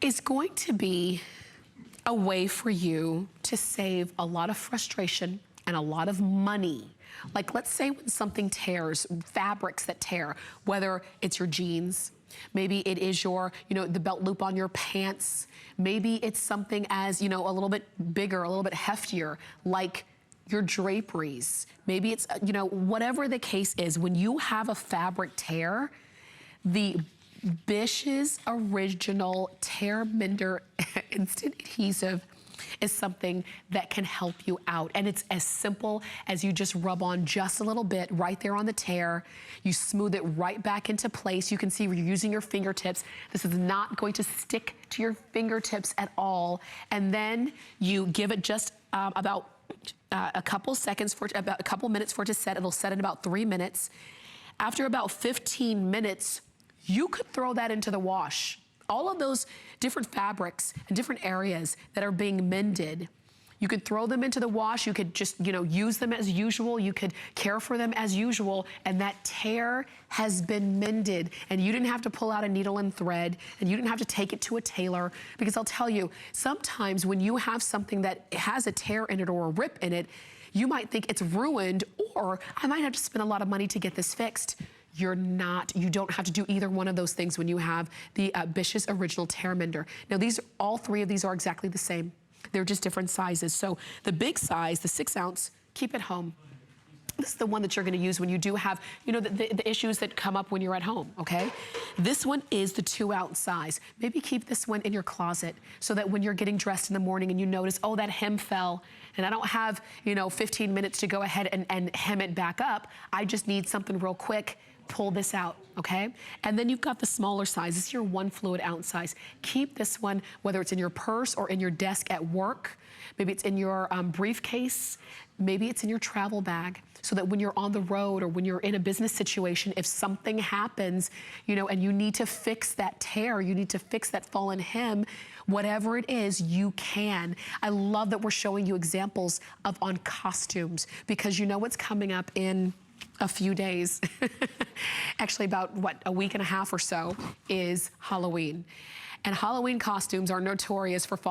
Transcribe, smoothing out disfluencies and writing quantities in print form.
is going to be a way for you to save a lot of frustration and a lot of money. Like, let's say when something tears, fabrics that tear, whether it's your jeans, maybe it is your, the belt loop on your pants, maybe it's something as, a little bit bigger, a little bit heftier, like your draperies. Maybe it's, whatever the case is, when you have a fabric tear, the Bish's original Tear Mender Instant Adhesive is something that can help you out. And it's as simple as you just rub on just a little bit right there on the tear. You smooth it right back into place. You can see where you're using your fingertips. This is not going to stick to your fingertips at all. And then you give it just about a couple seconds, about a couple minutes for it to set. It'll set in about 3 minutes. After about 15 minutes, you could throw that into the wash. All of those different fabrics and different areas that are being mended, you could throw them into the wash. You could just, use them as usual. You could care for them as usual. And that tear has been mended. And you didn't have to pull out a needle and thread. And you didn't have to take it to a tailor. Because I'll tell you, sometimes when you have something that has a tear in it or a rip in it, you might think it's ruined, or I might have to spend a lot of money to get this fixed. You don't have to do either one of those things when you have the Bish's Original Tear Mender. Now all three of these are exactly the same. They're just different sizes. So the big size, the 6 ounce, keep it home. This is the one that you're gonna use when you do have, the issues that come up when you're at home, okay? This one is the 2 ounce size. Maybe keep this one in your closet so that when you're getting dressed in the morning and you notice, oh, that hem fell, and I don't have, 15 minutes to go ahead and hem it back up. I just need something real quick. Pull this out, okay? And then you've got the smaller size. This is your 1 fluid ounce size. Keep this one, whether it's in your purse or in your desk at work, maybe it's in your briefcase, maybe it's in your travel bag, so that when you're on the road or when you're in a business situation, if something happens, and you need to fix that tear, you need to fix that fallen hem, whatever it is, you can. I love that we're showing you examples on costumes, because you know what's coming up in a few days, actually about, a week and a half or so, is Halloween. And Halloween costumes are notorious for falling